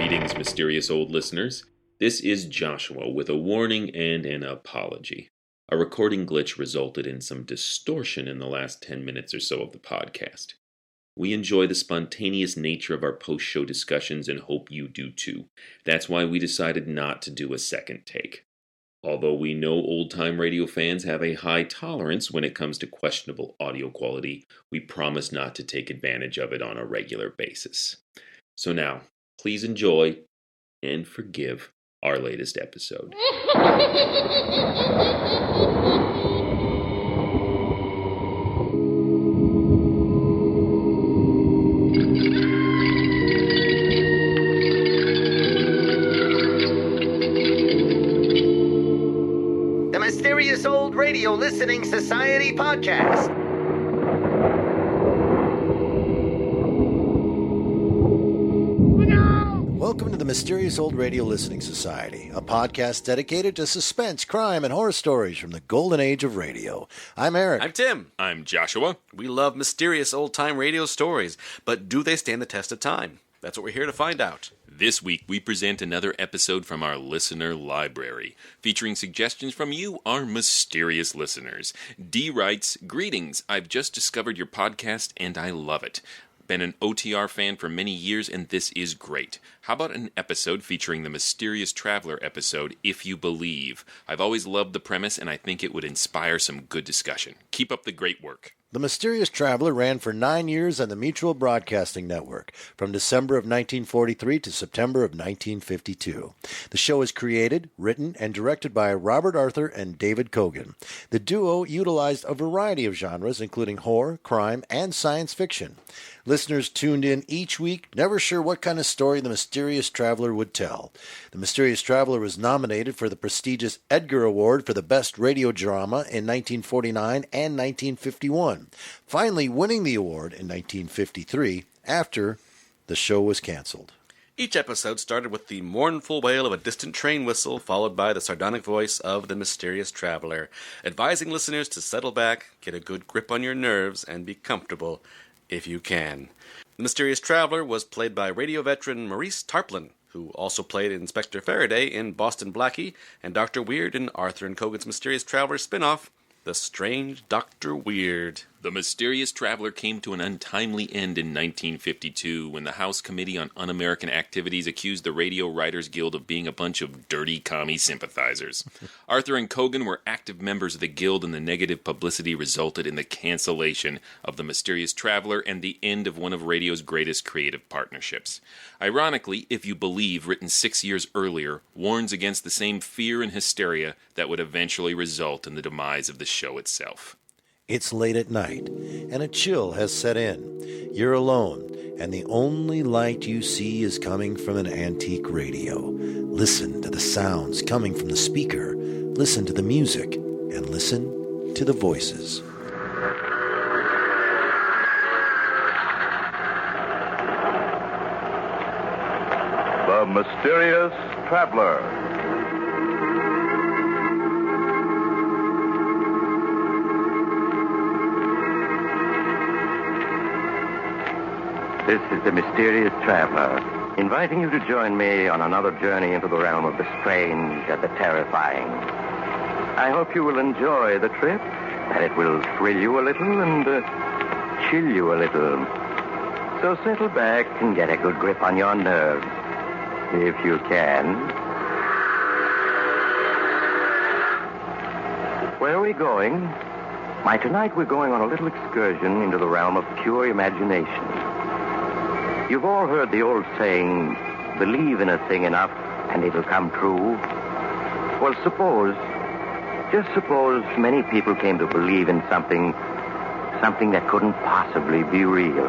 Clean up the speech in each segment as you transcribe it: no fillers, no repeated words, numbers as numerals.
Greetings, mysterious old listeners. This is Joshua with a warning and an apology. A recording glitch resulted in some distortion in the last 10 minutes or so of the podcast. We enjoy the spontaneous nature of our post-show discussions and hope you do too. That's why we decided not to do a second take. Although we know old-time radio fans have a high tolerance when it comes to questionable audio quality, we promise not to take advantage of it on a regular basis. So now, please enjoy and forgive our latest episode. The Mysterious Old Radio Listening Society podcast. Welcome to the Mysterious Old Radio Listening Society, a podcast dedicated to suspense, crime, and horror stories from the golden age of radio. I'm Eric. I'm Tim. I'm Joshua. We love mysterious old-time radio stories, but do they stand the test of time? That's what we're here to find out. This week, we present another episode from our listener library, featuring suggestions from you, our mysterious listeners. D writes, "Greetings, I've just discovered your podcast and I love it. Been an OTR fan for many years and this is great. How about an episode featuring the Mysterious Traveler episode, If You Believe? I've always loved the premise and I think it would inspire some good discussion. Keep up the great work." The Mysterious Traveler ran for 9 years on the Mutual Broadcasting Network, from December of 1943 to September of 1952. The show is created, written, and directed by Robert Arthur and David Kogan. The duo utilized a variety of genres, including horror, crime, and science fiction. Listeners tuned in each week, never sure what kind of story the Mysterious Traveler would tell. The Mysterious Traveler was nominated for the prestigious Edgar Award for the Best Radio Drama in 1949 and 1951, finally winning the award in 1953 after the show was canceled. Each episode started with the mournful wail of a distant train whistle, followed by the sardonic voice of the Mysterious Traveler, advising listeners to settle back, get a good grip on your nerves, and be comfortable if you can. The Mysterious Traveler was played by radio veteran Maurice Tarplin, who also played Inspector Faraday in Boston Blackie and Dr. Weird in Arthur and Kogan's Mysterious Traveler spin-off, The Strange Dr. Weird. The Mysterious Traveler came to an untimely end in 1952 when the House Committee on Un-American Activities accused the Radio Writers Guild of being a bunch of dirty commie sympathizers. Arthur and Kogan were active members of the guild, and the negative publicity resulted in the cancellation of The Mysterious Traveler and the end of one of radio's greatest creative partnerships. Ironically, If You Believe, written 6 years earlier, warns against the same fear and hysteria that would eventually result in the demise of the show itself. It's late at night, and a chill has set in. You're alone, and the only light you see is coming from an antique radio. Listen to the sounds coming from the speaker, listen to the music, and listen to the voices. The Mysterious Traveler. This is the Mysterious Traveler, inviting you to join me on another journey into the realm of the strange and the terrifying. I hope you will enjoy the trip, that it will thrill you a little and chill you a little. So settle back and get a good grip on your nerves, if you can. Where are we going? Why, tonight we're going on a little excursion into the realm of pure imagination. You've all heard the old saying, believe in a thing enough and it'll come true. Well, just suppose many people came to believe in something that couldn't possibly be real.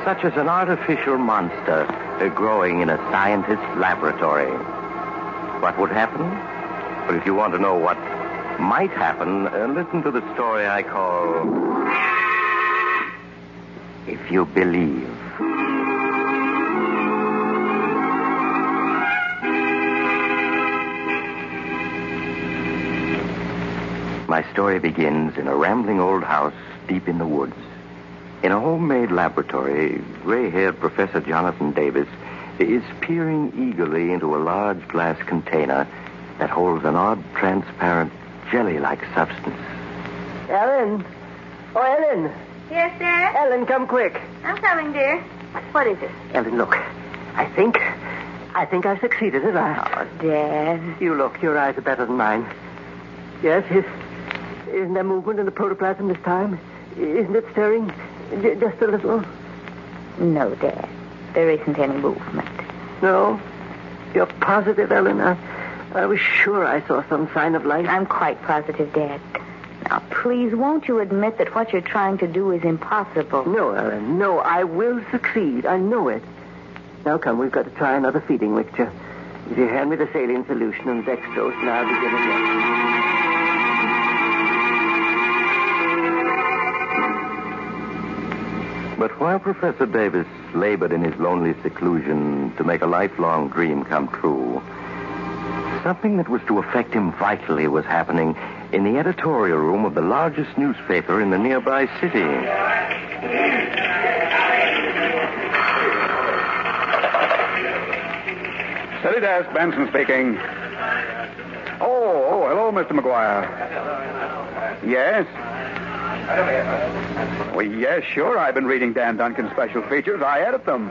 Such as an artificial monster growing in a scientist's laboratory. What would happen? Well, if you want to know what might happen, listen to the story I call If You Believe. My story begins in a rambling old house deep in the woods. In a homemade laboratory, gray-haired Professor Jonathan Davis is peering eagerly into a large glass container that holds an odd, transparent, jelly-like substance. Ellen! Oh, Ellen! Yes, Dad? Ellen, come quick. I'm coming, dear. What is it? Ellen, look. I think I've succeeded at last. Oh, Dad. You look. Your eyes are better than mine. Yes, isn't there movement in the protoplasm this time? Isn't it stirring? Just a little? No, Dad. There isn't any movement. No? You're positive, Ellen? I was sure I saw some sign of life. I'm quite positive, Dad. Now, please, won't you admit that what you're trying to do is impossible? No, Ellen, no. I will succeed. I know it. Now, come, we've got to try another feeding mixture. If you hand me the saline solution and dextrose, and I'll begin again. But while Professor Davis labored in his lonely seclusion to make a lifelong dream come true, something that was to affect him vitally was happening in the editorial room of the largest newspaper in the nearby city. City desk, Benson speaking. Oh, hello, Mr. McGuire. Yes? Well, yes, sure. I've been reading Dan Duncan's special features. I edit them.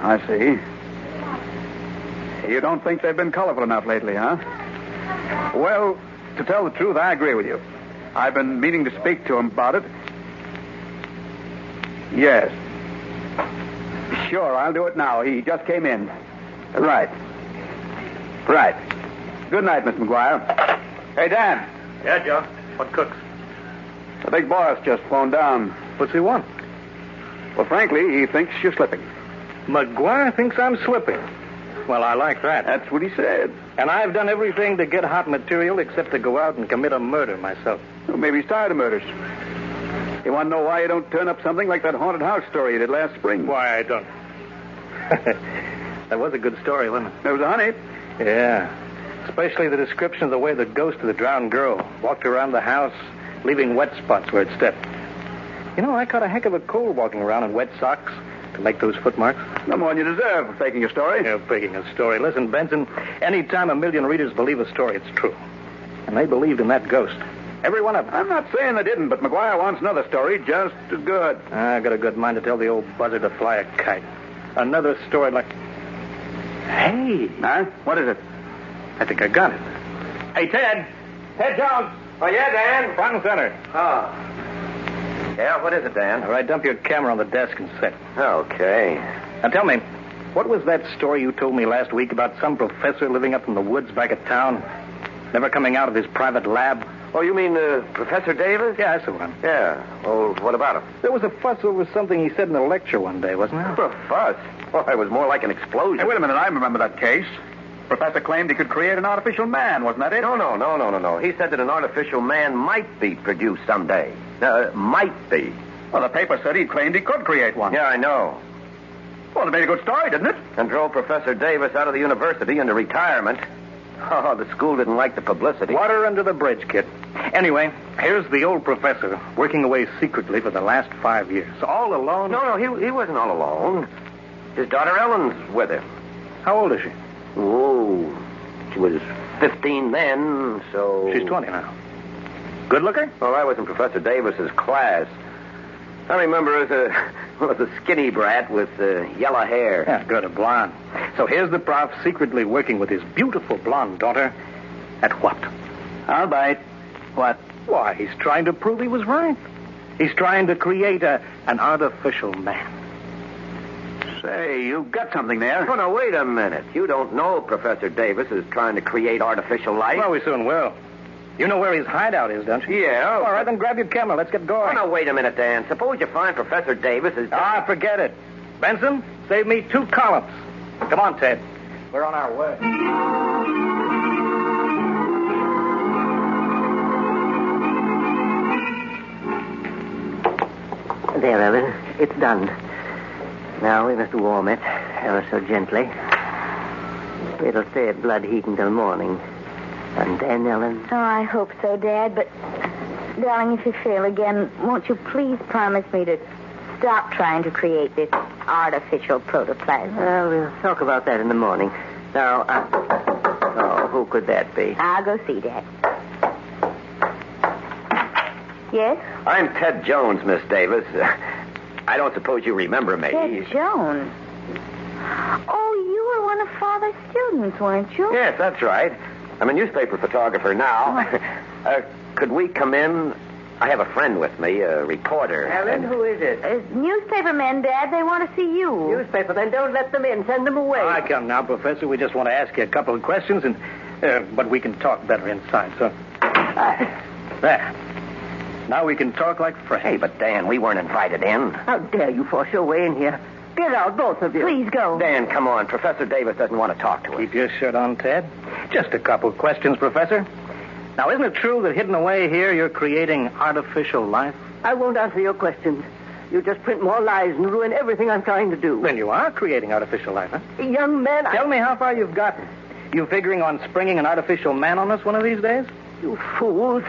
I see. You don't think they've been colorful enough lately, huh? Well, to tell the truth, I agree with you. I've been meaning to speak to him about it. Yes. Sure, I'll do it now. He just came in. Right. Good night, Mr. McGuire. Hey, Dan. Yeah, Joe. What cooks? The big boss just phoned down. What's he want? Well, frankly, he thinks you're slipping. McGuire thinks I'm slipping. Well, I like that. That's what he said. And I've done everything to get hot material except to go out and commit a murder myself. Well, maybe he's tired of murders. You want to know why you don't turn up something like that haunted house story you did last spring? Why I don't. That was a good story, wasn't it? There was a honey. Yeah. Especially the description of the way the ghost of the drowned girl walked around the house, leaving wet spots where it stepped. You know, I caught a heck of a cold walking around in wet socks to make those footmarks. No more than you deserve for faking a story. You're faking a story. Listen, Benson, any time a million readers believe a story, it's true. And they believed in that ghost. Every one of them. I'm not saying they didn't, but McGuire wants another story just as good. I got a good mind to tell the old buzzard to fly a kite. Another story like... Hey. Huh? What is it? I think I got it. Hey, Ted. Ted Jones. Oh, yeah, Dan? Front and center. Oh. Yeah, what is it, Dan? All right, dump your camera on the desk and sit. Okay. Now tell me, what was that story you told me last week about some professor living up in the woods back at town, never coming out of his private lab? Oh, you mean Professor Davis? Yeah, that's the one. Yeah. Well, what about him? There was a fuss over something he said in a lecture one day, wasn't there? A fuss? Oh, it was more like an explosion. Hey, wait a minute. I remember that case. Professor claimed he could create an artificial man, wasn't that it? No. He said that an artificial man might be produced someday. Might be. Well, the paper said he claimed he could create one. Yeah, I know. Well, it made a good story, didn't it? And drove Professor Davis out of the university into retirement. Oh, the school didn't like the publicity. Water under the bridge, kid. Anyway, here's the old professor working away secretly for the last 5 years. All alone? No, he wasn't all alone. His daughter Ellen's with him. How old is she? Oh, she was 15 then, so... She's 20 now. Good looker? Well, I was in Professor Davis's class. I remember as a skinny brat with yellow hair. Yeah, good, a blonde. So here's the prof secretly working with his beautiful blonde daughter at what? I'll bite. What? Why, he's trying to prove he was right. He's trying to create an artificial man. Say, you got something there. Oh, no, wait a minute. You don't know Professor Davis is trying to create artificial life? Well, we soon will. You know where his hideout is, don't you? Yeah. All right, then grab your camera. Let's get going. Oh, no, wait a minute, Dan. Suppose you find Professor Davis is... Forget it. Benson, save me 2 columns. Come on, Ted. We're on our way. There, Ellen. It's done. Now we must warm it ever so gently. It'll stay at blood heat until morning. And then, Ellen... Oh, I hope so, Dad, but... Darling, if you fail again, won't you please promise me to stop trying to create this artificial protoplasm? Well, we'll talk about that in the morning. Now, who could that be? I'll go see, Dad. Yes? I'm Ted Jones, Miss Davis. I don't suppose you remember me. Ted Jones. Oh, you were one of Father's students, weren't you? Yes, that's right. I'm a newspaper photographer now. Could we come in? I have a friend with me, a reporter. Ellen, who is it? Newspaper men, Dad. They want to see you. Newspaper, then don't let them in. Send them away. Oh, I come now, Professor. We just want to ask you a couple of questions, but we can talk better inside, so... There. Now we can talk like friends. Hey, but Dan, we weren't invited in. How dare you force your way in here? Get out, both of you. Please go. Dan, come on. Professor Davis doesn't want to talk to us. Keep your shirt on, Ted. Just a couple of questions, Professor. Now, isn't it true that hidden away here you're creating artificial life? I won't answer your questions. You just print more lies and ruin everything I'm trying to do. Then you are creating artificial life, huh? Young man, Tell me how far you've gotten. You figuring on springing an artificial man on us one of these days? You fools.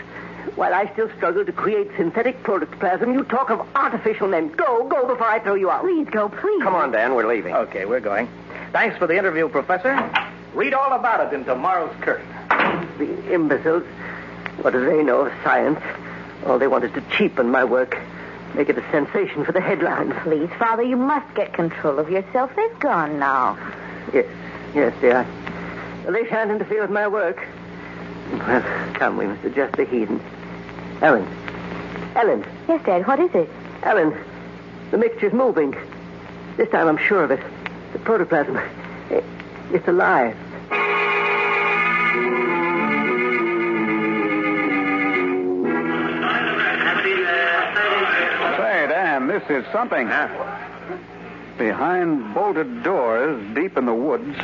While I still struggle to create synthetic protoplasm, you talk of artificial men. Go before I throw you out. Please go, please. Come on, Dan, we're leaving. Okay, we're going. Thanks for the interview, Professor. Read all about it in tomorrow's Curtain. The imbeciles. What do they know of science? All they want is to cheapen my work. Make it a sensation for the headlines. Please, Father, you must get control of yourself. They've gone now. Yes, they are. Well, they shan't interfere with my work. Well, come, we must adjust the heat. Ellen. Yes, Dad, what is it? Ellen, the mixture's moving. This time I'm sure of it. The protoplasm, it's alive. Say, Dan, this is something. Behind bolted doors, deep in the woods,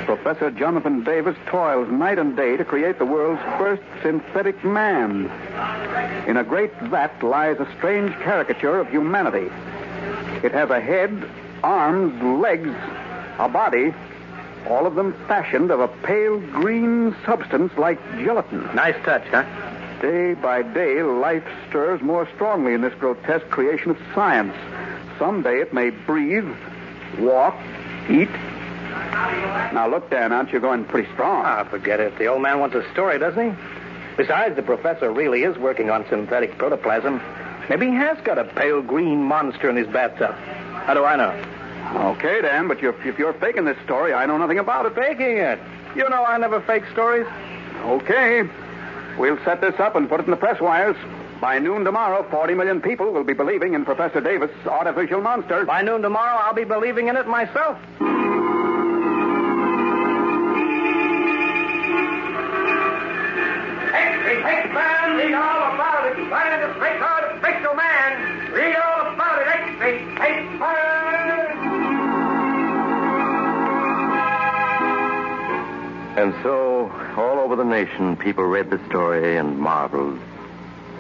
Professor Jonathan Davis toils night and day to create the world's first synthetic man. In a great vat lies a strange caricature of humanity. It has a head, arms, legs, a body, all of them fashioned of a pale green substance like gelatin. Nice touch, huh? Day by day, life stirs more strongly in this grotesque creation of science. Someday it may breathe, walk, eat. Now, look, Dan, aren't you going pretty strong? Ah, forget it. The old man wants a story, doesn't he? Besides, the professor really is working on synthetic protoplasm. Maybe he has got a pale green monster in his bathtub. How do I know? Okay, Dan, but if you're faking this story, I know nothing about it. Faking it? You know I never fake stories. Okay. We'll set this up and put it in the press wires. By noon tomorrow, 40 million people will be believing in Professor Davis' artificial monster. By noon tomorrow, I'll be believing in it myself. Hey, man, read all about it. Scientist make artificial man. Read all about it. Hey, man. And so, all over the nation, people read the story and marveled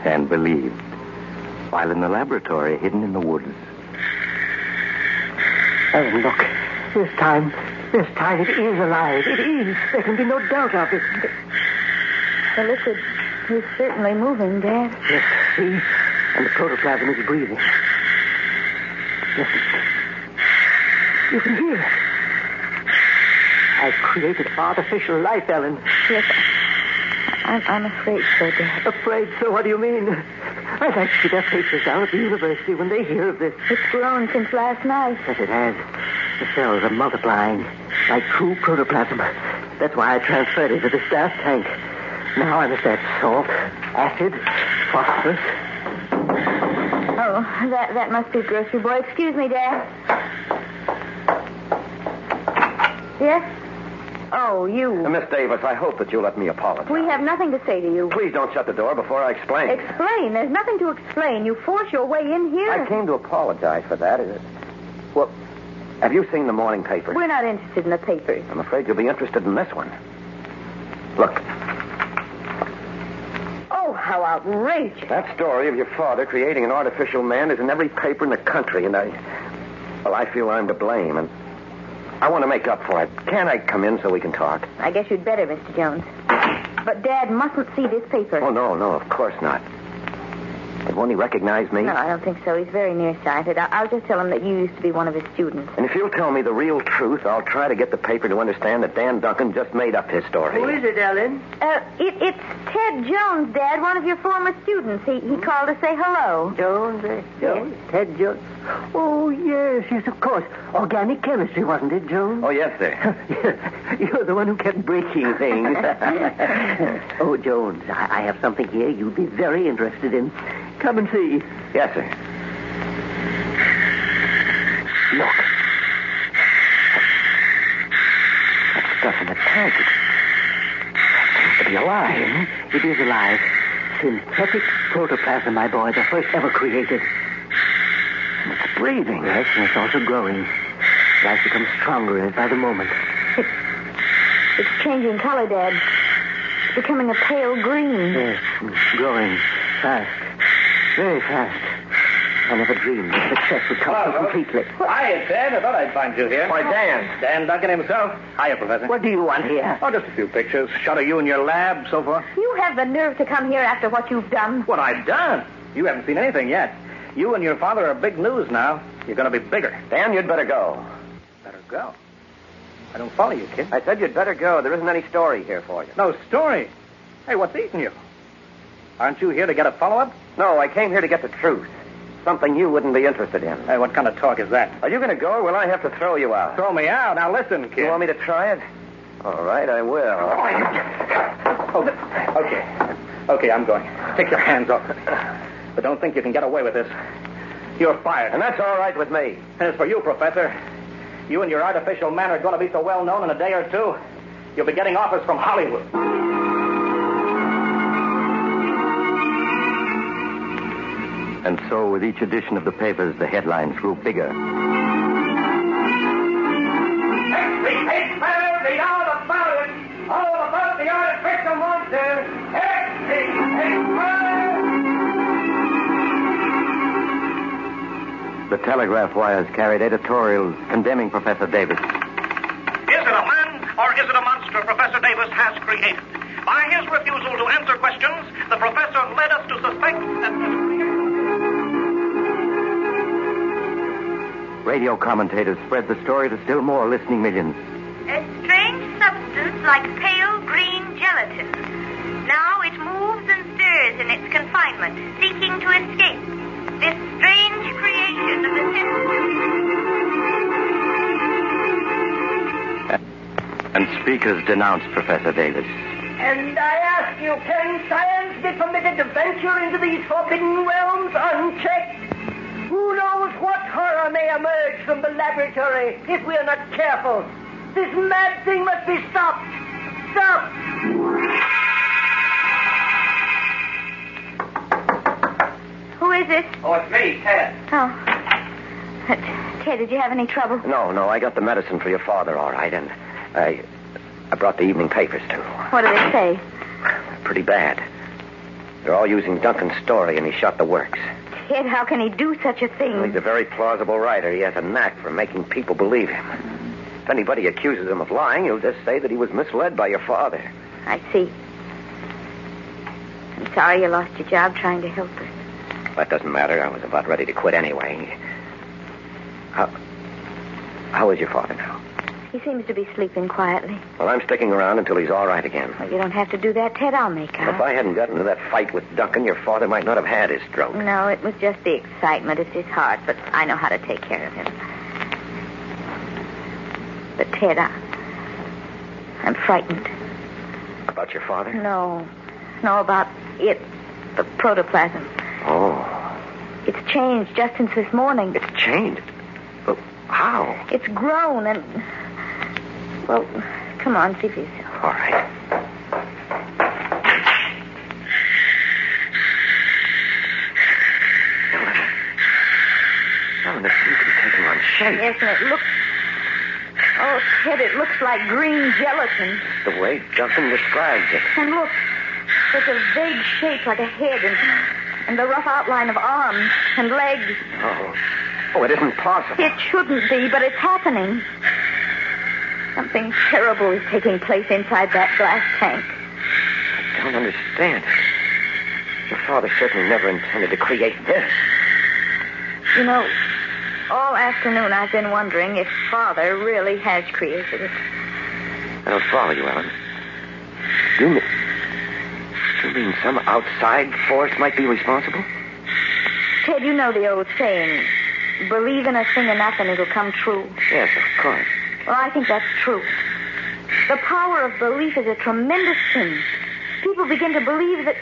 and believed. While in the laboratory, hidden in the woods. Oh, look. This time it is alive. It is. There can be no doubt of it. The liquid is certainly moving, Dad. Yes, see? And the protoplasm is breathing. Listen. You can hear it. I've created artificial life, Ellen. Yes, I'm afraid so, Dad. Afraid so? What do you mean? I'd like to see their faces down at the university when they hear of this. It's grown since last night. Yes, it has. The cells are multiplying like true protoplasm. That's why I transferred it to this gas tank. Now I must add salt, acid, phosphorus. Oh, that must be grocery boy. Excuse me, Dad. Yes? Oh, you. Miss Davis, I hope that you'll let me apologize. We have nothing to say to you. Please don't shut the door before I explain. Explain? There's nothing to explain. You force your way in here. I came to apologize for that. Well, have you seen the morning papers? We're not interested in the papers. I'm afraid you'll be interested in this one. Look. Oh, how outrageous. That story of your father creating an artificial man is in every paper in the country, and I feel I'm to blame, and I want to make up for it. Can't I come in so we can talk? I guess you'd better, Mr. Jones. But Dad mustn't see this paper. Oh, no, of course not. Won't he recognize me? No, I don't think so. He's very nearsighted. I'll just tell him that you used to be one of his students. And if you'll tell me the real truth, I'll try to get the paper to understand that Dan Duncan just made up his story. Who is it, Ellen? It's Ted Jones, Dad, one of your former students. He called to say hello. Jones, Jones? Yes. Ted Jones? Oh, yes, of course. Organic chemistry, wasn't it, Jones? Oh, yes, sir. You're the one who kept breaking things. Oh, Jones, I have something here you'd be very interested in. Come and see. Yes, sir. Look. That stuff in the tank. It seems to be alive. It is alive. Synthetic protoplasm, my boy, the first ever created. It's breathing. Yes, and it's also growing. Life becomes stronger in it by the moment. It's changing color, Dad. It's becoming a pale green. Yes, growing fast. Very fast. I never dreamed that success would come so completely. Hiya, Ted. I thought I'd find you here. Why, Dan. Dan Duncan himself. Hiya, Professor. What do you want here? Oh, just a few pictures. Shot of you in your lab, so forth. You have the nerve to come here after what you've done. What I've done? You haven't seen anything yet. You and your father are big news now. You're going to be bigger. Dan, you'd better go. Better go. I don't follow you, kid. I said you'd better go. There isn't any story here for you. No story? Hey, what's eating you? Aren't you here to get a follow-up? No, I came here to get the truth. Something you wouldn't be interested in. Hey, what kind of talk is that? Are you going to go, or will I have to throw you out? Throw me out. Now, listen, kid. You want me to try it? All right, I will. Okay, I'm going. Take your hands off it. But don't think you can get away with this. You're fired. And that's all right with me. And as for you, Professor, you and your artificial man are going to be so well known in a day or two, you'll be getting offers from Hollywood. And so, with each edition of the papers, the headlines grew bigger. Every paper, read all about it. All about the artificial monster. Every paper. The telegraph wires carried editorials condemning Professor Davis. Is it a man or is it a monster Professor Davis has created? By his refusal to answer questions, the professor led us to suspect that Radio commentators spread the story to still more listening millions. A strange substance like pale green gelatin. Now it moves and stirs in its confinement, seeking to escape. This strange creation of the And speakers denounced Professor Davis. And I ask you, can science be permitted to venture into these forbidden realms unchecked? Who knows what horror may emerge from the laboratory if we are not careful? This mad thing must be stopped. Stopped! Who is this? Oh, it's me, Ted. Oh. Ted, did you have any trouble? No, I got the medicine for your father, all right, and I brought the evening papers, too. What do they say? Pretty bad. They're all using Duncan's story, and he shot the works. Ted, how can he do such a thing? Well, he's a very plausible writer. He has a knack for making people believe him. If anybody accuses him of lying, he'll just say that he was misled by your father. I see. I'm sorry you lost your job trying to help us. That doesn't matter. I was about ready to quit anyway. How is your father now? He seems to be sleeping quietly. Well, I'm sticking around until he's all right again. Well, you don't have to do that, Ted. I'll make out. If I hadn't gotten into that fight with Duncan, your father might not have had his stroke. No, it was just the excitement. It's his heart, but I know how to take care of him. But, Ted, I'm frightened. About your father? No, about it. The protoplasm. Oh. It's changed just since this morning. It's changed? But how? It's grown and... Well, come on, see for yourself. All right. Ellen, it seems to be taking on shape. Yes, and it looks... Oh, Ted, it looks like green gelatin. The way Duncan describes it. And look, there's a vague shape like a head and the rough outline of arms and legs. Oh, it isn't possible. It shouldn't be, but it's happening. Something terrible is taking place inside that glass tank. I don't understand it. Your father certainly never intended to create this. You know, all afternoon I've been wondering if Father really has created it. I don't follow you, Ellen. You mean some outside force might be responsible? Ted, you know the old saying, believe in a thing enough and it'll come true. Yes, of course. Well, I think that's true. The power of belief is a tremendous thing. People begin to believe that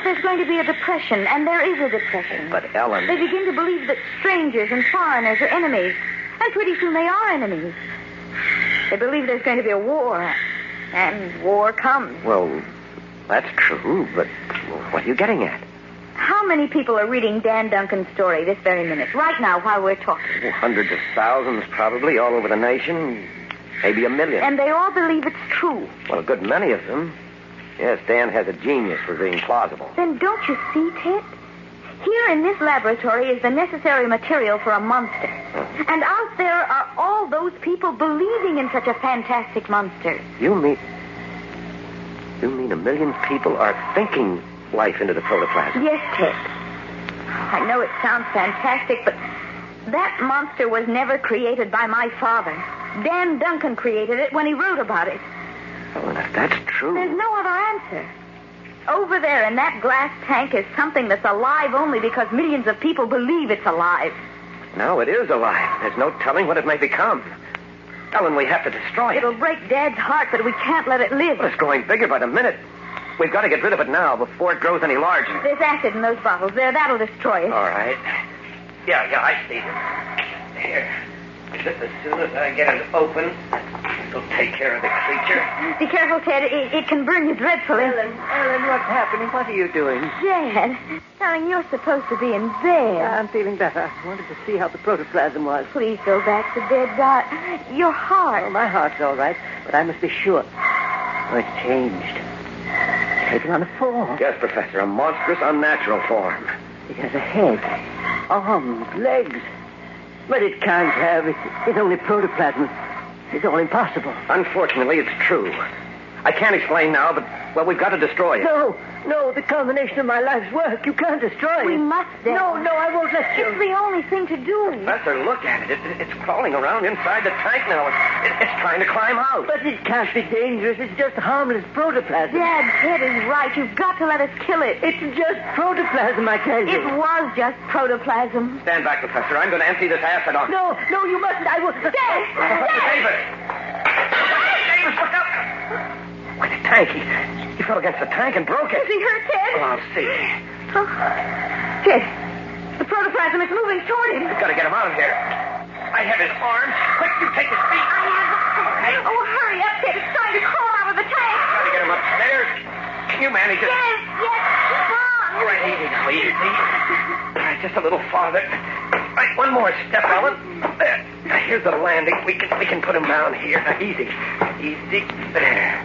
there's going to be a depression, and there is a depression. But, Ellen... They begin to believe that strangers and foreigners are enemies, and pretty soon they are enemies. They believe there's going to be a war, and war comes. Well, that's true, but what are you getting at? How many people are reading Dan Duncan's story this very minute, right now, while we're talking? Hundreds of thousands, probably, all over the nation. Maybe 1 million. And they all believe it's true. Well, a good many of them. Yes, Dan has a genius for being plausible. Then don't you see, Ted? Here in this laboratory is the necessary material for a monster. And out there are all those people believing in such a fantastic monster. You mean 1 million people are thinking life into the protoplasm? Yes, Ted. I know it sounds fantastic, but that monster was never created by my father. Dan Duncan created it when he wrote about it. Well, if that's true... There's no other answer. Over there in that glass tank is something that's alive only because millions of people believe it's alive. No, it is alive. There's no telling what it may become. Ellen, we have to destroy it. It'll break Dad's heart, but we can't let it live. Well, it's growing bigger by the minute. We've got to get rid of it now before it grows any larger. There's acid in those bottles. That'll destroy it. All right. Yeah, I see them. Here. Just as soon as I get it open, it'll take care of the creature. Be careful, Ted. It can burn you dreadfully. Ellen, what's happening? What are you doing? Dad, darling, you're supposed to be in bed. I'm feeling better. I wanted to see how the protoplasm was. Please go back to bed, Dot. Your heart. Oh, my heart's all right, but I must be sure. Oh, it's changed. Taken on a form. Yes, Professor, a monstrous, unnatural form. It has a head, arms, legs. But it can't have. It's only protoplasm. It's all impossible. Unfortunately, it's true. I can't explain now, but, well, we've got to destroy it. No, the culmination of my life's work. You can't destroy it. We must, Dad. No, I won't let you. It's the only thing to do. Professor, look at it. It's crawling around inside the tank now. It's trying to climb out. But it can't be dangerous. It's just harmless protoplasm. Dad, Ted is right. You've got to let us kill it. It's just protoplasm, I tell you. It was just protoplasm. Stand back, Professor. I'm going to empty this acid on. No, you mustn't. I will. Dad! Professor Davis! Davis, look up! Why, the tank. He fell against the tank and broke it. Is he hurt, Ted? Well, I'll see. Oh. Ted, the protoplasm is moving toward him. We've got to get him out of here. I have his arms. Quick, you take his feet. Oh, hurry up, Ted. It's trying to crawl out of the tank. Got to get him upstairs. Can you manage it? Yes, keep on. All right, easy now, easy. All right, just a little farther. All right, one more step, Ellen. There. Here's the landing. We can put him down here. Now, easy. There.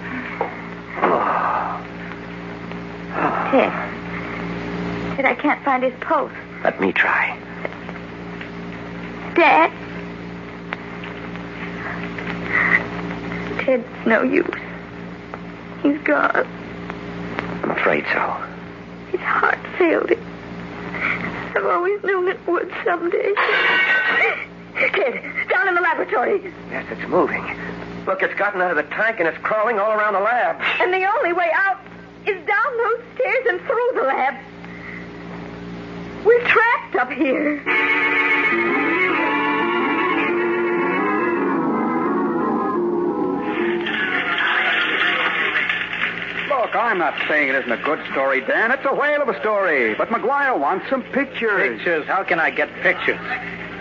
Ted, I can't find his pulse. Let me try. Dad? Ted's no use. He's gone. I'm afraid so. His heart failed him. I've always known it would someday. Ted, down in the laboratory. Yes, it's moving. Look, it's gotten out of the tank and it's crawling all around the lab. And the only way out is down those stairs and through the lab. We're trapped up here. Look, I'm not saying it isn't a good story, Dan. It's a whale of a story. But McGuire wants some pictures. Pictures? How can I get pictures?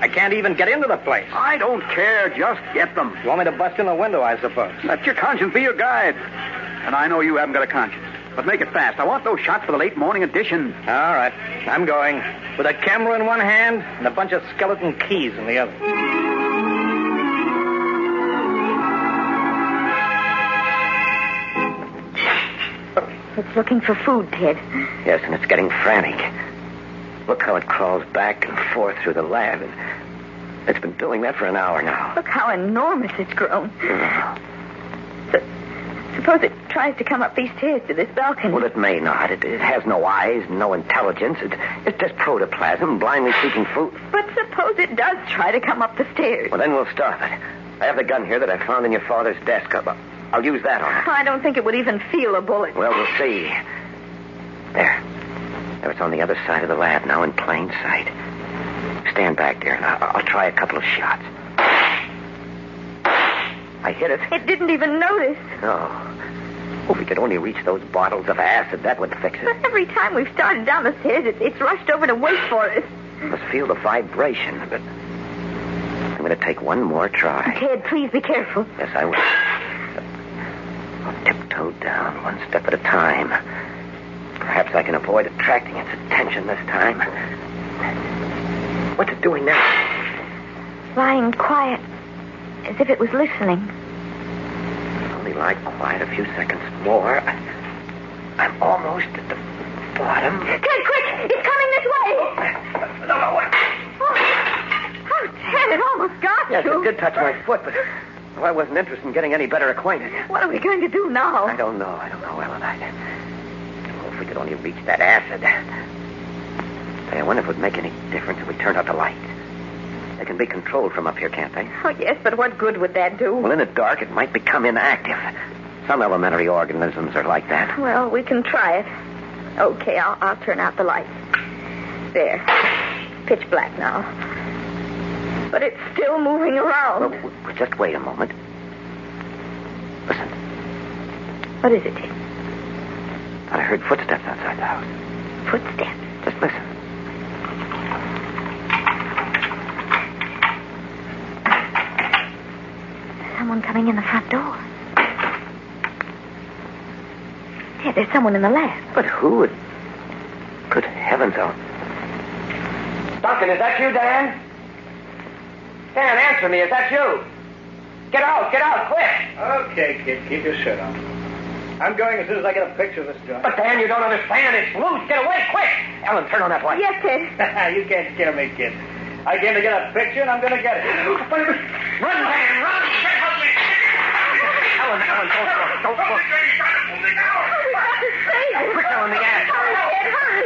I can't even get into the place. I don't care. Just get them. You want me to bust in the window, I suppose? Let your conscience be your guide. And I know you haven't got a conscience. But make it fast. I want those shots for the late morning edition. All right. I'm going. With a camera in one hand and a bunch of skeleton keys in the other. It's looking for food, Ted. Yes, and it's getting frantic. Look how it crawls back and forth through the lab. It's been doing that for an hour now. Look how enormous it's grown. Oh. Suppose it tries to come up these stairs to this balcony. Well, it may not. It has no eyes, no intelligence. It's just protoplasm, blindly seeking food. But suppose it does try to come up the stairs. Well, then we'll stop it. I have the gun here that I found in your father's desk. I'll use that on it. I don't think it would even feel a bullet. Well, we'll see. There. There, it's on the other side of the lab now in plain sight. Stand back there, and I'll try a couple of shots. I hit it. It didn't even notice. No. If we could only reach those bottles of acid, that would fix it. But every time we've started down the stairs, it's rushed over to wait for us. Must feel the vibration, but I'm going to take one more try. Ted, please be careful. Yes, I will. I'll tiptoe down one step at a time. Perhaps I can avoid attracting its attention this time. What's it doing now? Lying quiet, as if it was listening. Only lie quiet a few seconds more. I'm almost at the bottom. Ted, quick! It's coming this way! No. Oh, Ted, it almost got Yes, you. it did touch my foot, but I wasn't interested in getting any better acquainted. What are we going to do now? I don't know, Ellen. If we could only reach that acid. Say, I wonder if it would make any difference if we turned out the lights. They can be controlled from up here, can't they? Oh, yes, but what good would that do? Well, in the dark, it might become inactive. Some elementary organisms are like that. Well, we can try it. Okay, I'll turn out the lights. There. Pitch black now. But it's still moving around. Well, just wait a moment. Listen. What is it, Ted? I heard footsteps outside the house. Footsteps? Just listen. Someone coming in the front door. Ted, there's someone in the lab. But who would... Good heavens, Ellen. Duncan, is that you, Dan? Dan, answer me. Is that you? Get out, quick. Okay, kid, keep your shirt on. I'm going as soon as I get a picture of this joint. But, Dan, you don't understand. It's loose. Get away, quick. Ellen, turn on that light. Yes, Ted. You can't scare me, kid. I came to get a picture, and I'm going to get it. Run, Dan, run. Ellen, don't look. Oh, we got to save him. Quick, Ellen, the gas. Hurry, Ted, hurry.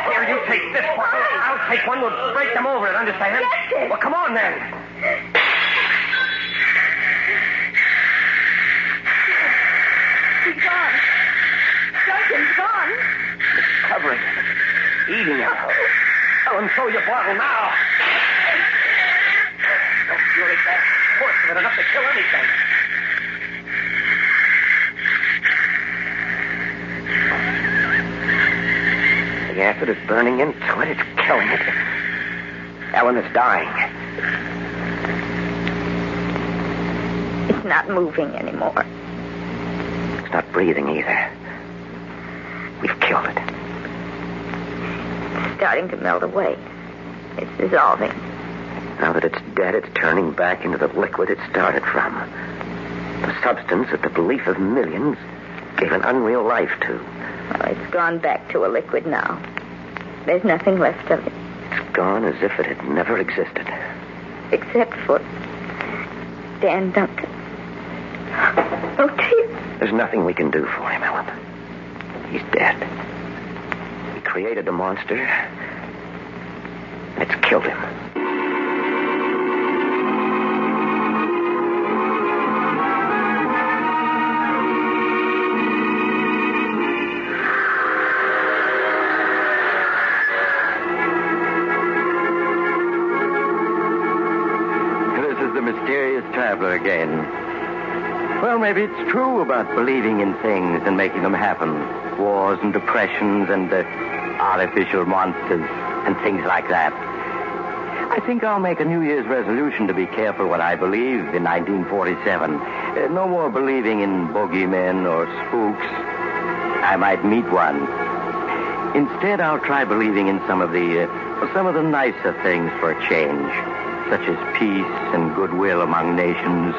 Here, you take this bottle. I'll take one. We'll break them over it, understand? Yes, Ted. Well, come on, then. He's gone. Duncan's gone. It's covering him. It's eating him. Ellen, throw your bottle now. Don't fury that force of it enough to kill anything. The acid is burning into it. It's killing it. Ellen is dying. It's not moving anymore. It's not breathing either. We've killed it. It's starting to melt away. It's dissolving. Now that it's dead, it's turning back into the liquid it started from. The substance that the belief of millions gave an unreal life to. Well, it's gone back to a liquid now. There's nothing left of it. It's gone as if it had never existed. Except for Dan Duncan. Oh, dear. There's nothing we can do for him, Ellen. He's dead. We created a monster, and it's killed him. This is the mysterious traveler again. Well, maybe it's true about believing in things and making them happen. Wars and depressions and artificial monsters and things like that. I think I'll make a New Year's resolution to be careful what I believe in 1947. No more believing in bogeymen or spooks. I might meet one. Instead, I'll try believing in some of the nicer things for a change, such as peace and goodwill among nations.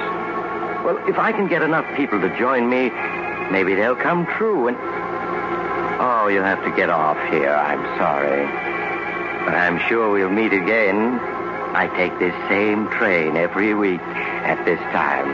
Well, if I can get enough people to join me, maybe they'll come true and... Oh, you'll have to get off here. I'm sorry. But I'm sure we'll meet again. I take this same train every week at this time.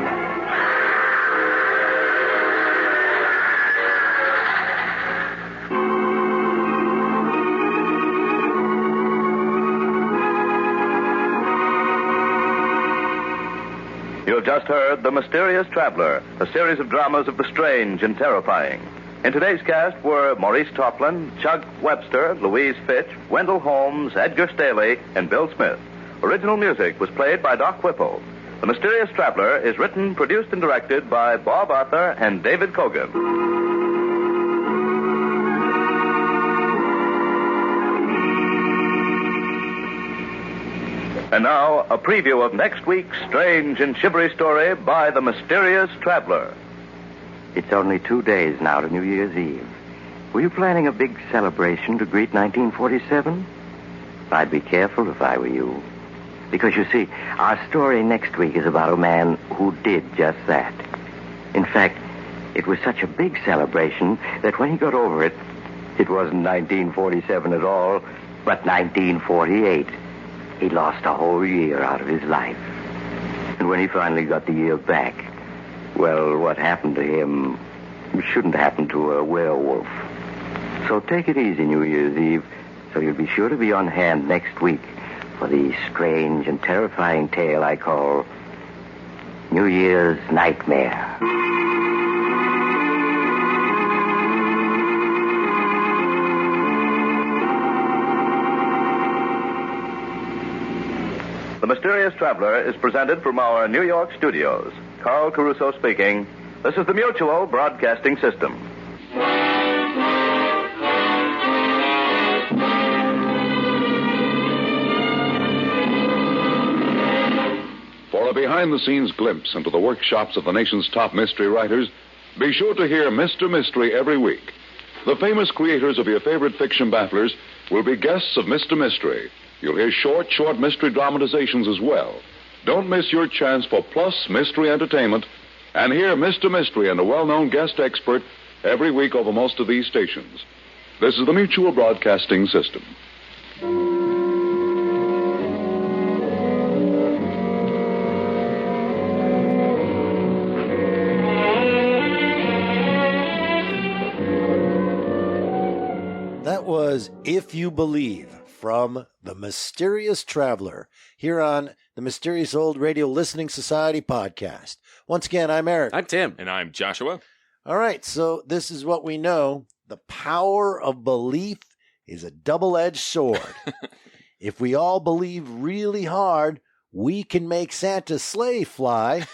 have just heard The Mysterious Traveler, a series of dramas of the strange and terrifying. In today's cast were Maurice Toplin, Chuck Webster, Louise Fitch, Wendell Holmes, Edgar Staley, and Bill Smith. Original music was played by Doc Whipple. The Mysterious Traveler is written, produced, and directed by Bob Arthur and David Kogan. And now, a preview of next week's strange and shivery story by The Mysterious Traveler. It's only 2 days now to New Year's Eve. Were you planning a big celebration to greet 1947? I'd be careful if I were you. Because, you see, our story next week is about a man who did just that. In fact, it was such a big celebration that when he got over it, it wasn't 1947 at all, but 1948. He lost a whole year out of his life. And when he finally got the year back, well, what happened to him shouldn't happen to a werewolf. So take it easy New Year's Eve, so you'll be sure to be on hand next week for the strange and terrifying tale I call New Year's Nightmare. The Mysterious Traveler is presented from our New York studios. Carl Caruso speaking. This is the Mutual Broadcasting System. For a behind-the-scenes glimpse into the workshops of the nation's top mystery writers, be sure to hear Mr. Mystery every week. The famous creators of your favorite fiction bafflers will be guests of Mr. Mystery. You'll hear short mystery dramatizations as well. Don't miss your chance for plus mystery entertainment and hear Mr. Mystery and a well-known guest expert every week over most of these stations. This is the Mutual Broadcasting System. That was If You Believe from The Mysterious Traveler here on the Mysterious Old Radio Listening Society podcast. Once again, I'm Eric. I'm Tim. And I'm Joshua. All right, so this is what we know. The power of belief is a double-edged sword. If we all believe really hard, we can make Santa's sleigh fly.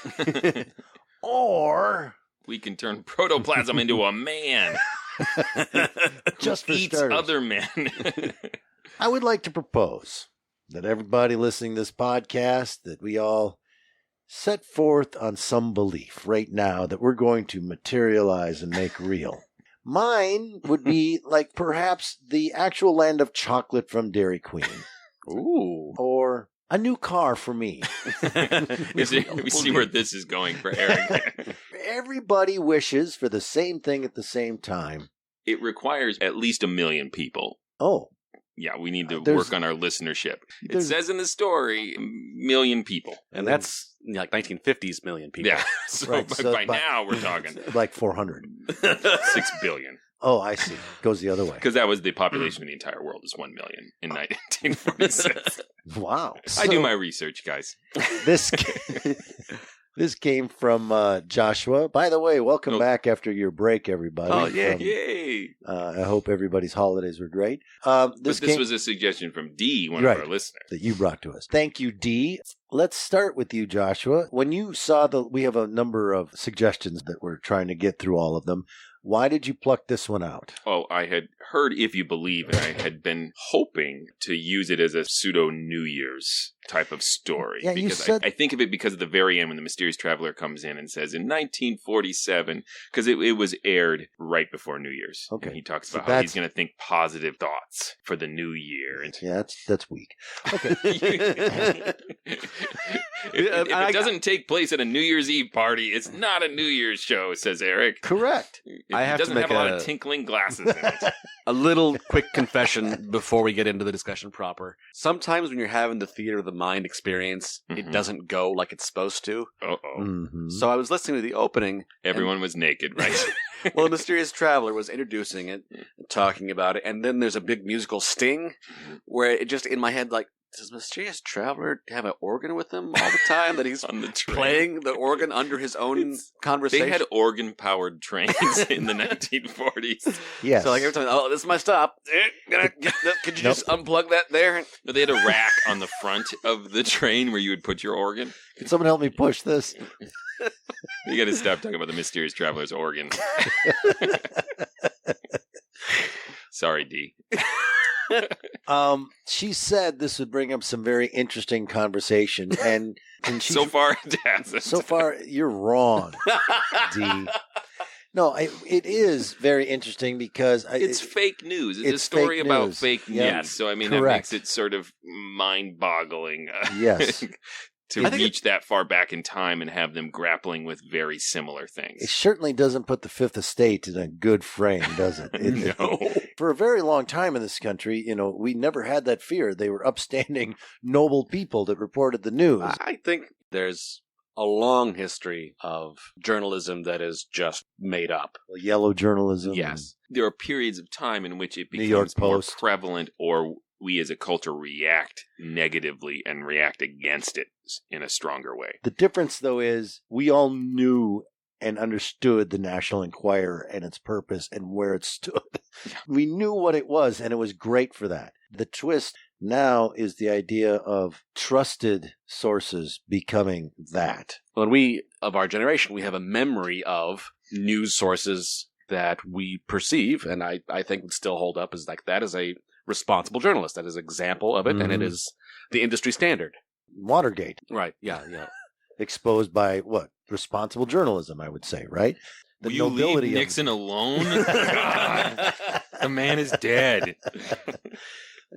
Or we can turn protoplasm into a man. Just for eats starters. Other men. I would like to propose that everybody listening to this podcast, that we all set forth on some belief right now that we're going to materialize and make real. Mine would be like perhaps the actual land of chocolate from Dairy Queen. Ooh. Or a new car for me. We see where this is going for Eric. Everybody wishes for the same thing at the same time. It requires at least 1 million people. Oh. Yeah, we need to work on our listenership. It says in the story, 1 million people. And that's like 1950s million people. Yeah, so by now we're talking. Like 400. 6 billion. Oh, I see. Goes the other way. Because that was the population of the entire world is 1 million in 1946. Wow. I do my research, guys. This came from Joshua. By the way, welcome back after your break, everybody. Oh, yeah. Yay. I hope everybody's holidays were great. This was a suggestion from Dee, one of our listeners. That you brought to us. Thank you, Dee. Let's start with you, Joshua. When you saw we have a number of suggestions that we're trying to get through all of them. Why did you pluck this one out? Oh, I had heard If You Believe, and I had been hoping to use it as a pseudo New Year's type of story. Yeah, because I think of it because of the very end when the Mysterious Traveler comes in and says, in 1947, because it was aired right before New Year's. Okay. And he talks about how he's going to think positive thoughts for the new year. And yeah, that's weak. Okay. If it doesn't take place at a New Year's Eve party, it's not a New Year's show, says Eric. Correct. It doesn't have a lot of tinkling glasses in it. A little quick confession before we get into the discussion proper. Sometimes when you're having the theater of the mind experience, it doesn't go like it's supposed to. Uh-oh. Mm-hmm. So I was listening to the opening. Everyone was naked, right? Well, the Mysterious Traveler was introducing it, and talking about it, and then there's a big musical sting where it just, in my head, like, Does Mysterious Traveler have an organ with him all the time that he's on the train, playing the organ under his own conversation? They had organ-powered trains in the 1940s. Yes. So like every time, oh, this is my stop. Could you just unplug that there? No, they had a rack on the front of the train where you would put your organ. Can someone help me push this? You got to stop talking about the Mysterious Traveler's organ. Sorry, D. She said this would bring up some very interesting conversation, and so far it hasn't. So far, you're wrong, D. No, it is very interesting because it's fake news. It's a story about fake news. Yeah. So I mean, Correct. that makes it sort of mind-boggling. Yes. To reach that far back in time and have them grappling with very similar things. It certainly doesn't put the Fifth Estate in a good frame, does it? No. For a very long time in this country, we never had that fear. They were upstanding, noble people that reported the news. I think there's a long history of journalism that is just made up. Yellow journalism. Yes. There are periods of time in which it New York becomes more Post. prevalent, or we as a culture react negatively and react against it in a stronger way. The difference, though, is we all knew and understood the National Enquirer and its purpose and where it stood. Yeah. We knew what it was, and it was great for that. The twist now is the idea of trusted sources becoming that. When we, of our generation, we have a memory of news sources that we perceive, and I think would still hold up as like that is a responsible journalist. That is an example of it, and it is the industry standard. Watergate. Right, yeah. Exposed by what? Responsible journalism, I would say, right? The Will you nobility leave Nixon alone? The man is dead.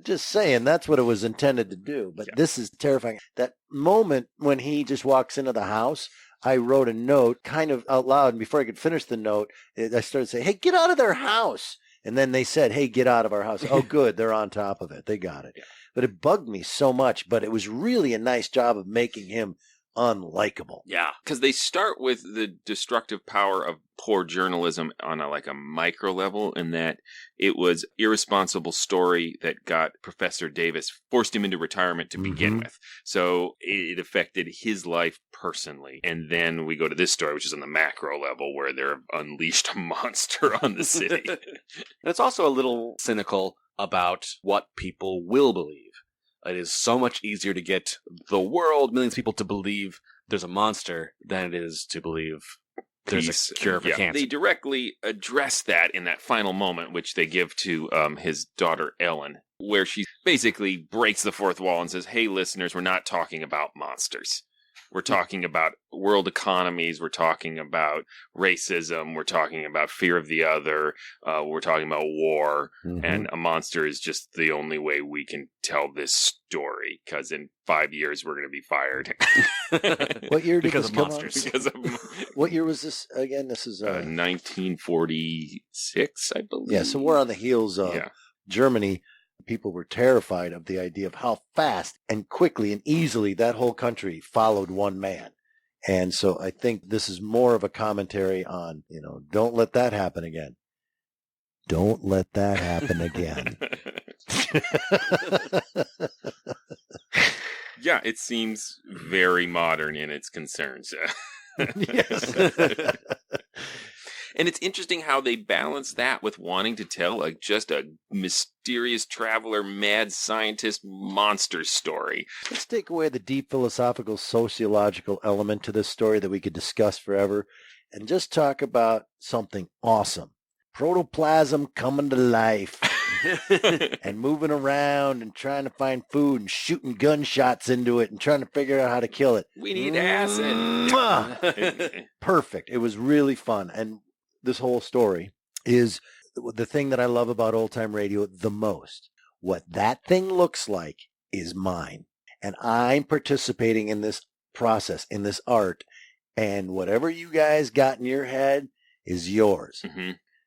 Just saying, that's what it was intended to do. But this is terrifying. That moment when he just walks into the house, I wrote a note kind of out loud. And before I could finish the note, I started saying, hey, get out of their house. And then they said, hey, get out of our house. Oh, good. They're on top of it. They got it. Yeah. But it bugged me so much. But it was really a nice job of making him unlikable. Yeah, because they start with the destructive power of poor journalism on a micro level, in that it was irresponsible story that got Professor Davis, forced him into retirement to begin with. So it affected his life personally. And then we go to this story, which is on the macro level, where they're unleashed a monster on the city. And it's also a little cynical about what people will believe. It is so much easier to get the world, millions of people, to believe there's a monster than it is to believe there's a cure for cancer. They directly address that in that final moment, which they give to his daughter Ellen, where she basically breaks the fourth wall and says, hey, listeners, we're not talking about monsters. We're talking about world economies. We're talking about racism. We're talking about fear of the other. We're talking about war. And a monster is just the only way we can tell this story, because in 5 years we're going to be fired. What year did because this of come monsters? Because of what year was this again? This is 1946, I believe. Yeah, so we're on the heels of Germany. People were terrified of the idea of how fast and quickly and easily that whole country followed one man. And so I think this is more of a commentary on, don't let that happen again. Don't let that happen again. Yeah, it seems very modern in its concerns. Yes. And it's interesting how they balance that with wanting to tell just a mysterious traveler, mad scientist monster story. Let's take away the deep philosophical, sociological element to this story that we could discuss forever and just talk about something awesome. Protoplasm coming to life and moving around and trying to find food and shooting gunshots into it and trying to figure out how to kill it. We need acid. Perfect. It was really fun. And this whole story is the thing that I love about old time radio the most. What that thing looks like is mine. And I'm participating in this process, in this art. And whatever you guys got in your head is yours.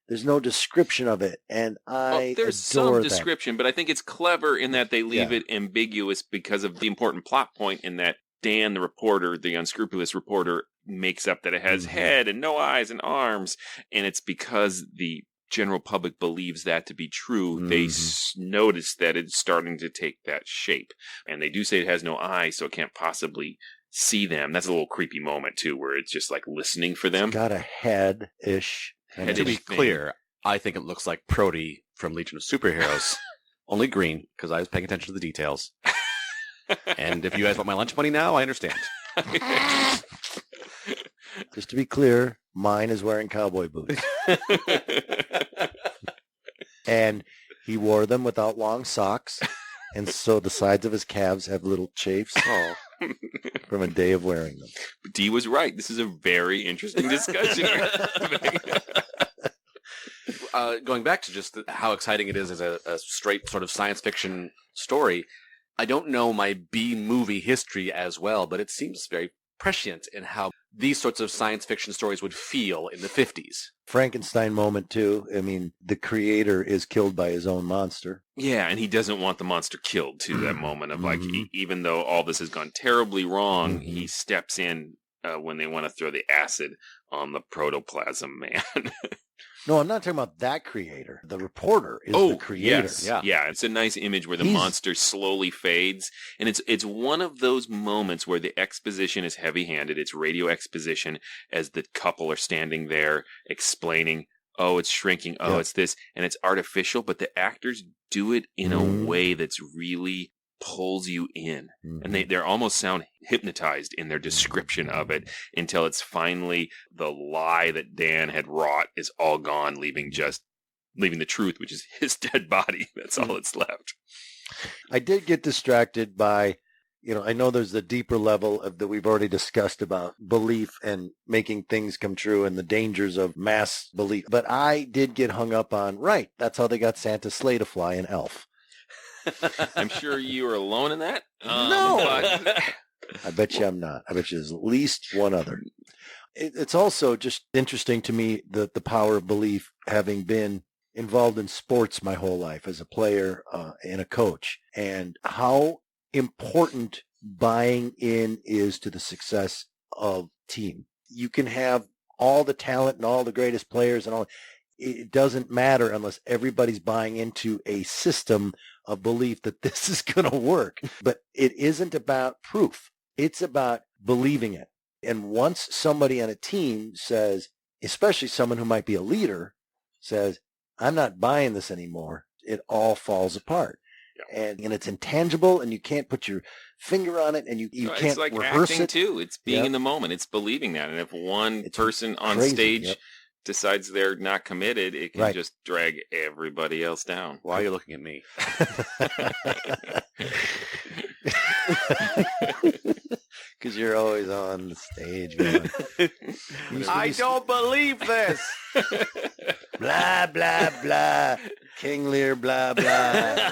There's no description of it. And there's some description, but I think it's clever in that they leave it ambiguous because of the important plot point in that Dan, the reporter, the unscrupulous reporter, makes up that it has head and no eyes and arms. And it's because the general public believes that to be true, they notice that it's starting to take that shape. And they do say it has no eyes, so it can't possibly see them. That's a little creepy moment, too, where it's just like listening for them. It's got a head-ish. And to be clear, I think it looks like Prody from Legion of Superheroes. Only green, because I was paying attention to the details. And if you guys want my lunch money now, I understand. Just to be clear, mine is wearing cowboy boots. And he wore them without long socks. And so the sides of his calves have little chafes from a day of wearing them. Dee was right. This is a very interesting discussion. Going back to just how exciting it is as a straight sort of science fiction story, I don't know my B-movie history as well, but it seems very prescient in how these sorts of science fiction stories would feel in the 50s. Frankenstein moment, too. I mean, the creator is killed by his own monster. Yeah, and he doesn't want the monster killed, too, that moment of like, even though all this has gone terribly wrong, he steps in when they want to throw the acid on the protoplasm man. No, I'm not talking about that creator. The reporter is the creator. Yes. Yeah. It's a nice image where the monster slowly fades. And it's one of those moments where the exposition is heavy-handed. It's radio exposition as the couple are standing there explaining, oh, it's shrinking. Oh, it's this. And it's artificial, but the actors do it in a way that's really pulls you in. And they almost sound hypnotized in their description of it until it's finally the lie that Dan had wrought is all gone, leaving the truth, which is his dead body. That's all that's left. I did get distracted by, I know there's the deeper level of that we've already discussed about belief and making things come true and the dangers of mass belief. But I did get hung up on, that's how they got Santa's sleigh to fly in Elf. I'm sure you are alone in that. No. I bet you I'm not. I bet you there's at least one other. It's also just interesting to me the power of belief, having been involved in sports my whole life as a player and a coach, and how important buying in is to the success of team. You can have all the talent and all the greatest players and all. It doesn't matter unless everybody's buying into a system of belief that this is going to work. But it isn't about proof. It's about believing it. And once somebody on a team says, especially someone who might be a leader, says, I'm not buying this anymore, it all falls apart. Yeah. And it's intangible, and you can't put your finger on it, and you can't it's like rehearse acting it. Too. It's being in the moment. It's believing that. And if one person on stage decides they're not committed, it can just drag everybody else down. Why are you looking at me? Because you're always on the stage, man. I don't believe this. Blah, blah, blah. King Lear, blah, blah.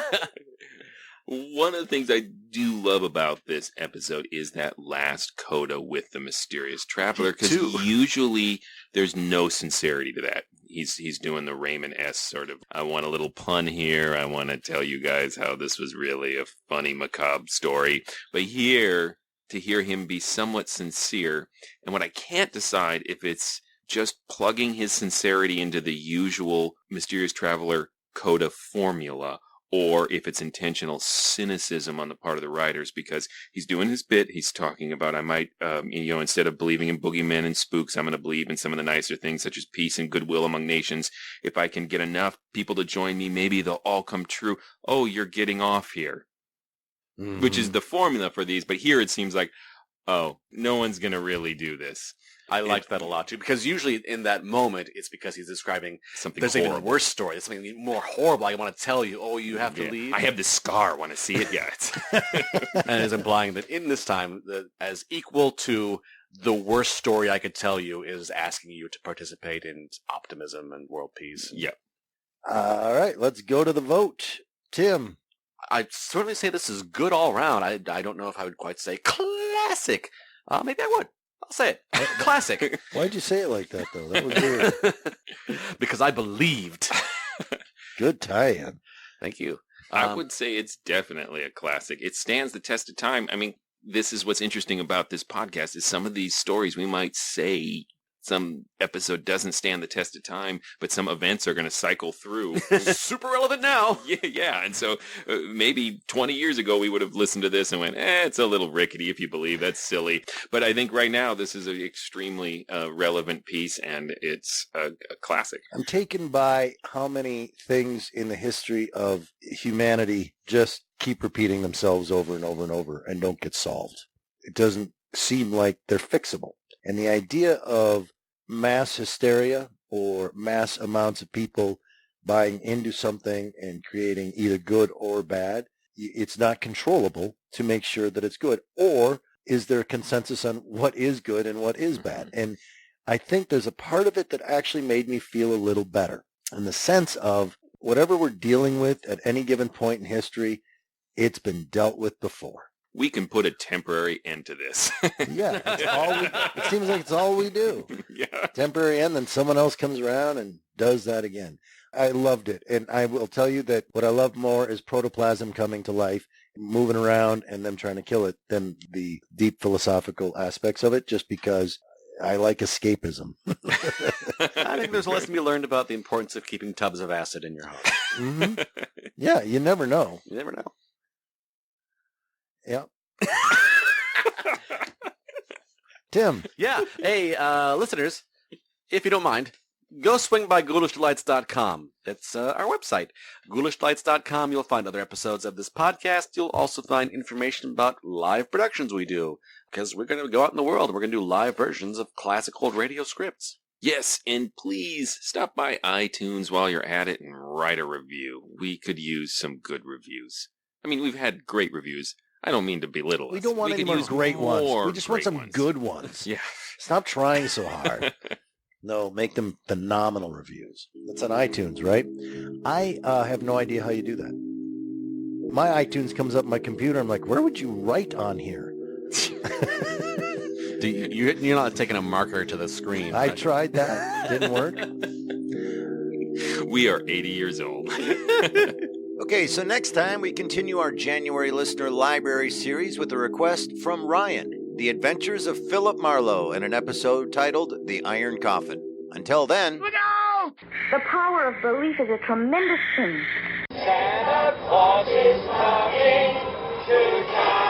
One of the things I do love about this episode is that last coda with the mysterious traveler, because usually there's no sincerity to that. He's doing the Raymond S. sort of, I want a little pun here. I want to tell you guys how this was really a funny, macabre story. But here, to hear him be somewhat sincere, and what I can't decide if it's just plugging his sincerity into the usual mysterious traveler coda formula, or if it's intentional cynicism on the part of the writers, because he's doing his bit. He's talking about, I might, instead of believing in boogeymen and spooks, I'm going to believe in some of the nicer things, such as peace and goodwill among nations. If I can get enough people to join me, maybe they'll all come true. Oh, you're getting off here, which is the formula for these. But here it seems like, oh, no one's going to really do this. I liked that a lot, too, because usually in that moment, it's because he's describing something there's horrible. Even worse story. There's something more horrible I want to tell you. Oh, you have to leave? I have this scar. Want to see it yet? And is implying that in this time, as equal to the worst story I could tell you is asking you to participate in optimism and world peace. Yep. All right, let's go to the vote. Tim. I'd certainly say this is good all around. I don't know if I would quite say classic. Maybe I would. I'll say it. Classic. Why'd you say it like that, though? That was weird. Because I believed. Good tie-in. Thank you. I would say it's definitely a classic. It stands the test of time. I mean, this is what's interesting about this podcast is some of these stories we might say some episode doesn't stand the test of time, but some events are going to cycle through. Super relevant now. Yeah. And so maybe 20 years ago, we would have listened to this and went, it's a little rickety if you believe. That's silly. But I think right now, this is an extremely relevant piece, and it's a classic. I'm taken by how many things in the history of humanity just keep repeating themselves over and over and over and don't get solved. It doesn't seem like they're fixable. And the idea of mass hysteria or mass amounts of people buying into something and creating either good or bad, it's not controllable to make sure that it's good. Or is there a consensus on what is good and what is bad? And I think there's a part of it that actually made me feel a little better in the sense of whatever we're dealing with at any given point in history, it's been dealt with before. We can put a temporary end to this. Yeah, it seems like it's all we do. Yeah. Temporary end, then someone else comes around and does that again. I loved it. And I will tell you that what I love more is protoplasm coming to life, moving around, and them trying to kill it than the deep philosophical aspects of it, just because I like escapism. I think there's a lesson to be learned about the importance of keeping tubs of acid in your house. Mm-hmm. Yeah, you never know. You never know. Yeah. Tim. Yeah. Hey, listeners, if you don't mind, go swing by ghoulishdelights.com. It's our website. ghoulishdelights.com. You'll find other episodes of this podcast. You'll also find information about live productions we do, because we're going to go out in the world and we're going to do live versions of classic old radio scripts. Yes, and please stop by iTunes while you're at it and write a review. We could use some good reviews. I mean, we've had great reviews. I don't mean to belittle us. We don't want any more great ones. We just want some good ones. Yeah. Stop trying so hard. No, make them phenomenal reviews. That's on iTunes, right? I have no idea how you do that. My iTunes comes up on my computer. I'm like, where would you write on here? You're not taking a marker to the screen. I tried that. Didn't work. We are 80 years old. Okay, so next time we continue our January Listener Library series with a request from Ryan, The Adventures of Philip Marlowe, in an episode titled The Iron Coffin. Until then... Look out! The power of belief is a tremendous thing. Santa Claus is coming to town.